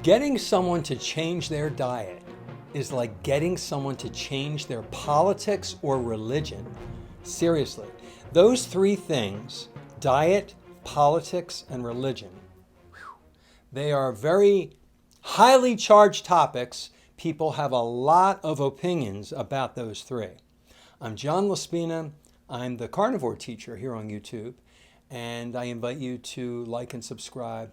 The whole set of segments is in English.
Getting someone to change their diet is like getting someone to change their politics or religion. Seriously, those three things, diet, politics, and religion, they are very highly charged topics. People have a lot of opinions about those three. I'm John Laspina. I'm the Carnivore teacher here on YouTube, and I invite you to like and subscribe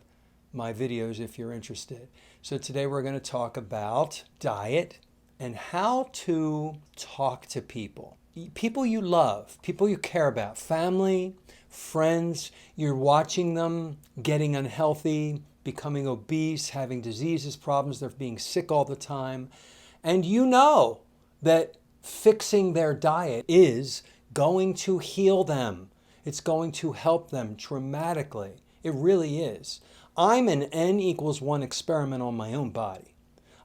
my videos if you're interested. So today we're going to talk about diet and how to talk to people. People you love, people you care about, family, friends. You're watching them getting unhealthy, becoming obese, having diseases, problems, they're being sick all the time. And you know that fixing their diet is going to heal them. It's going to help them dramatically. It really is. I'm an N=1 experiment on my own body.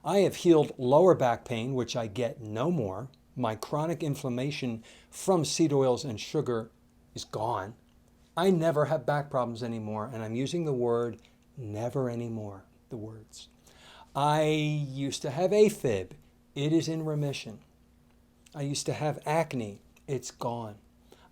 I have healed lower back pain, which I get no more. My chronic inflammation from seed oils and sugar is gone. I never have back problems anymore, and I'm using the word never anymore, the words. I used to have AFib. It is in remission. I used to have acne. It's gone.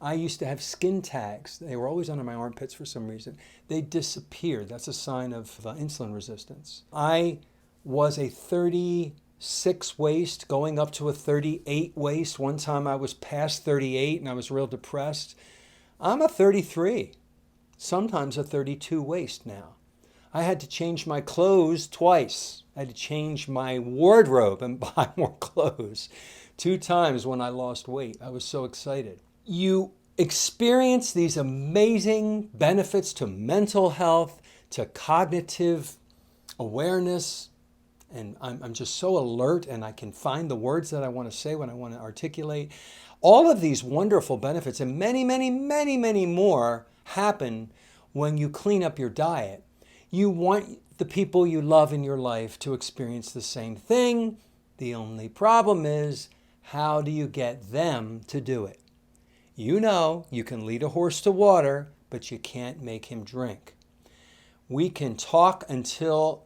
I used to have skin tags. They were always under my armpits for some reason. They disappeared. That's a sign of insulin resistance. I was a 36 waist going up to a 38 waist. One time I was past 38 and I was real depressed. I'm a 33, sometimes a 32 waist now. I had to change my clothes twice. I had to change my wardrobe and buy more clothes 2 times when I lost weight. I was so excited. You experience these amazing benefits to mental health, to cognitive awareness, and I'm just so alert and I can find the words that I want to say when I want to articulate. All of these wonderful benefits and many, many, many, many more happen when you clean up your diet. You want the people you love in your life to experience the same thing. The only problem is, how do you get them to do it? You know, you can lead a horse to water, but you can't make him drink. We can talk until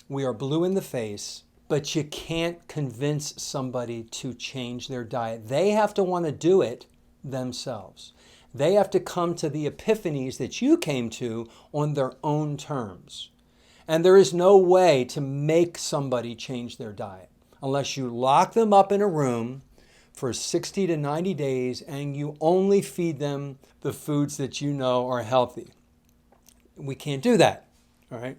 we are blue in the face, but you can't convince somebody to change their diet. They have to want to do it themselves. They have to come to the epiphanies that you came to on their own terms. And there is no way to make somebody change their diet unless you lock them up in a room for 60 to 90 days and you only feed them the foods that you know are healthy. We can't do that, all right?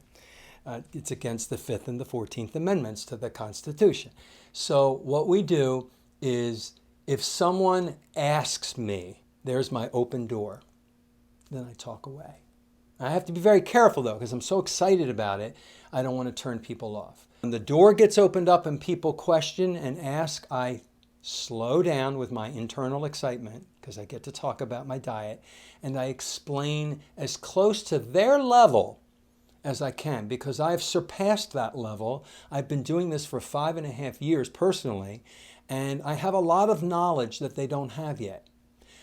It's against the 5th and the 14th Amendments to the Constitution. So what we do is, if someone asks me, there's my open door, then I talk away. I have to be very careful though, because I'm so excited about it, I don't want to turn people off. When the door gets opened up and people question and ask, I slow down with my internal excitement, because I get to talk about my diet, and I explain as close to their level as I can, because I've surpassed that level. I've been doing this for 5.5 years personally, and I have a lot of knowledge that they don't have yet.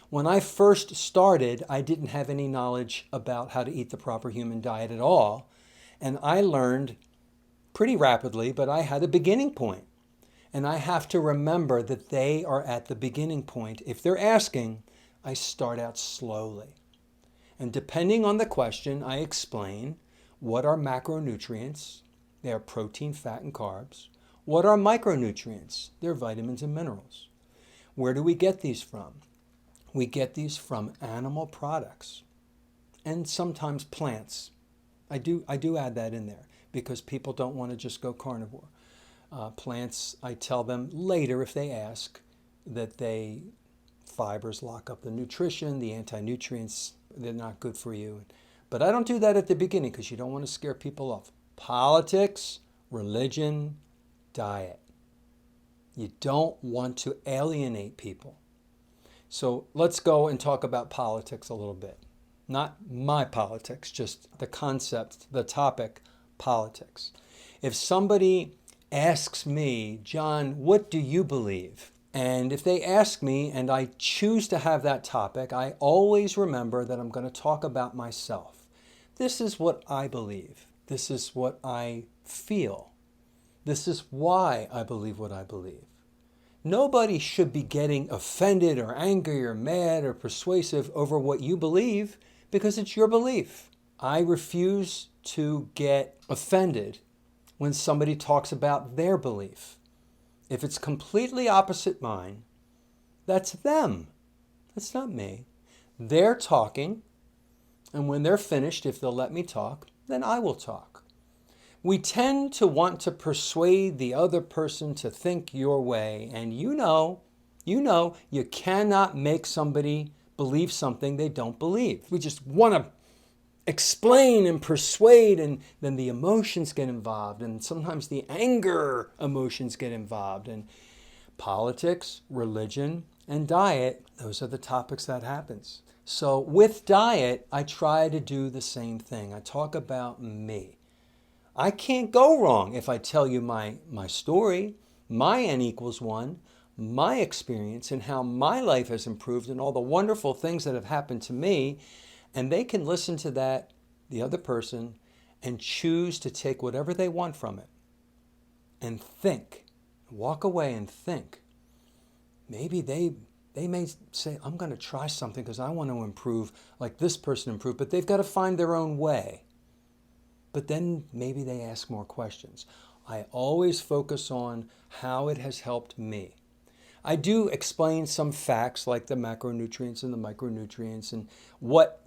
When I first started, I didn't have any knowledge about how to eat the proper human diet at all, and I learned pretty rapidly, but I had a beginning point. And I have to remember that they are at the beginning point. If they're asking, I start out slowly. And depending on the question, I explain what are macronutrients. They are protein, fat, and carbs. What are micronutrients? They're vitamins and minerals. Where do we get these from? We get these from animal products and sometimes plants. I do add that in there because people don't want to just go carnivore. Plants, I tell them later if they ask, that fibers lock up the nutrition, the anti-nutrients, they're not good for you. But I don't do that at the beginning because you don't want to scare people off. Politics, religion, diet. You don't want to alienate people. So let's go and talk about politics a little bit. Not my politics, just the concept, the topic, politics. If somebody asks me, John, what do you believe? And if they ask me and I choose to have that topic, I always remember that I'm going to talk about myself. This is what I believe. This is what I feel. This is why I believe what I believe. Nobody should be getting offended or angry or mad or persuasive over what you believe because it's your belief. I refuse to get offended when somebody talks about their belief. If it's completely opposite mine, that's them. That's not me. They're talking, and when they're finished, if they'll let me talk, then I will talk. We tend to want to persuade the other person to think your way, and you know, you cannot make somebody believe something they don't believe. We just want to explain and persuade, and then the emotions get involved, and sometimes the anger emotions get involved, and politics, religion, and diet, those are the topics that happens. So with diet, I try to do the same thing. I talk about me. I can't go wrong if I tell you my story, my N=1, my experience, and how my life has improved and all the wonderful things that have happened to me. And they can listen to that, the other person, and choose to take whatever they want from it and think, walk away and think. Maybe they may say, I'm going to try something because I want to improve like this person improved, but they've got to find their own way. But then maybe they ask more questions. I always focus on how it has helped me. I do explain some facts like the macronutrients and the micronutrients and what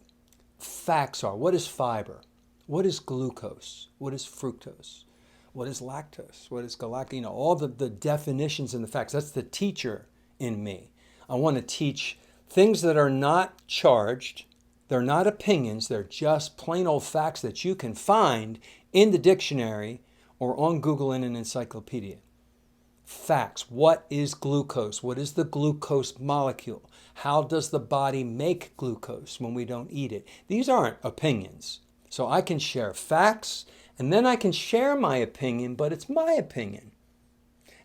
facts are. What is fiber? What is glucose? What is fructose? What is lactose? What is galactose? All the definitions and the facts. That's the teacher in me. I want to teach things that are not charged. They're not opinions. They're just plain old facts that you can find in the dictionary or on Google in an encyclopedia. Facts. What is glucose? What is the glucose molecule? How does the body make glucose when we don't eat it? These aren't opinions. So I can share facts, and then I can share my opinion, but it's my opinion.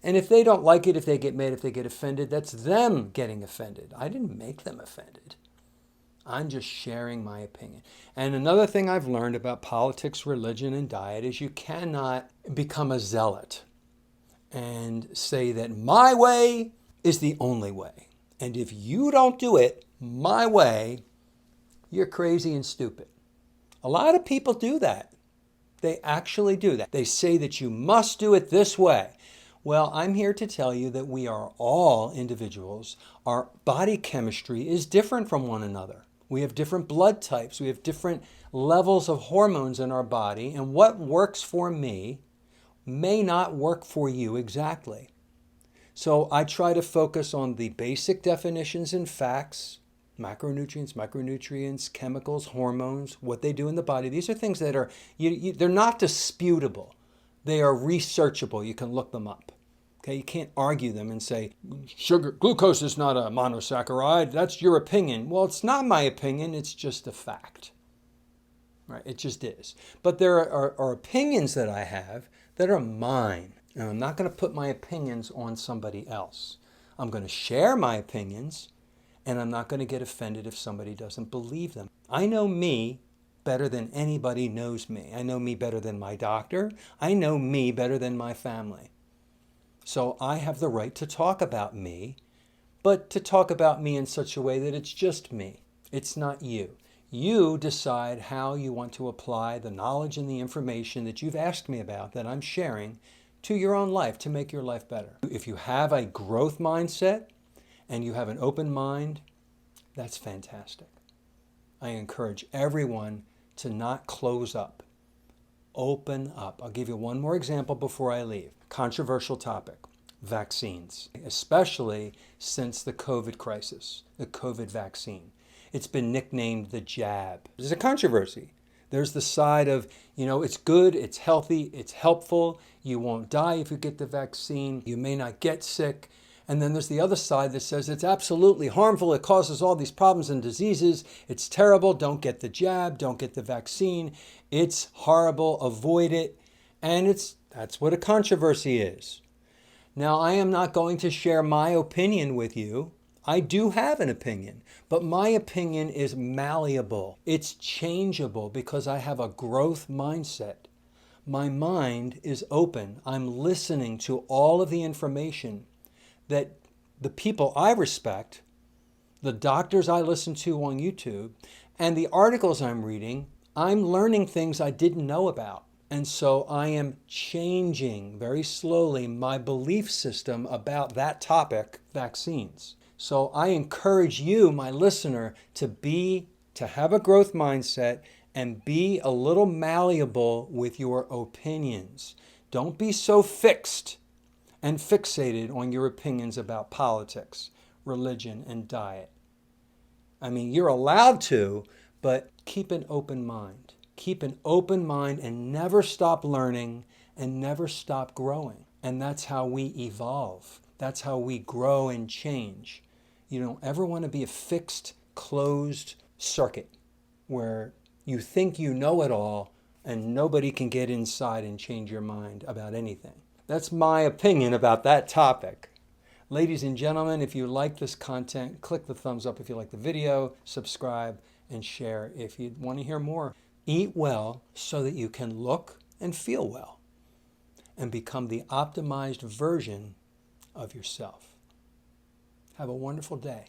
And if they don't like it, if they get mad, if they get offended, that's them getting offended. I didn't make them offended. I'm just sharing my opinion. And another thing I've learned about politics, religion, and diet is you cannot become a zealot and say that my way is the only way. And if you don't do it my way, you're crazy and stupid. A lot of people do that. They actually do that. They say that you must do it this way. Well, I'm here to tell you that we are all individuals. Our body chemistry is different from one another. We have different blood types. We have different levels of hormones in our body. And what works for me may not work for you exactly. So I try to focus on the basic definitions and facts, macronutrients, micronutrients, chemicals, hormones, what they do in the body. These are things that are, they're not disputable. They are researchable. You can look them up. Okay, you can't argue them and say, glucose is not a monosaccharide. That's your opinion. Well, it's not my opinion. It's just a fact. Right? It just is. But there are opinions that I have that are mine. And I'm not going to put my opinions on somebody else. I'm going to share my opinions, and I'm not going to get offended if somebody doesn't believe them. I know me better than anybody knows me. I know me better than my doctor. I know me better than my family. So I have the right to talk about me, but to talk about me in such a way that it's just me. It's not you. You decide how you want to apply the knowledge and the information that you've asked me about that I'm sharing to your own life to make your life better. If you have a growth mindset and you have an open mind, that's fantastic. I encourage everyone to not close up. Open up. I'll give you one more example before I leave. Controversial topic, vaccines, especially since the COVID crisis, the COVID vaccine. It's been nicknamed the jab. There's a controversy. There's the side of, it's good, it's healthy, it's helpful. You won't die if you get the vaccine. You may not get sick. And then there's the other side that says it's absolutely harmful. It causes all these problems and diseases. It's terrible. Don't get the jab. Don't get the vaccine. It's horrible. Avoid it. And that's what a controversy is. Now, I am not going to share my opinion with you. I do have an opinion, but my opinion is malleable. It's changeable because I have a growth mindset. My mind is open. I'm listening to all of the information that the people I respect, the doctors I listen to on YouTube, and the articles I'm reading. I'm learning things I didn't know about. And so I am changing very slowly my belief system about that topic, vaccines. So I encourage you, my listener, to have a growth mindset and be a little malleable with your opinions. Don't be so fixed and fixated on your opinions about politics, religion, and diet. I mean, you're allowed to, but keep an open mind. Keep an open mind and never stop learning and never stop growing. And that's how we evolve. That's how we grow and change. You don't ever want to be a fixed, closed circuit where you think you know it all and nobody can get inside and change your mind about anything. That's my opinion about that topic. Ladies and gentlemen, if you like this content, click the thumbs up if you like the video, subscribe, and share if you want to hear more. Eat well so that you can look and feel well and become the optimized version of yourself. Have a wonderful day.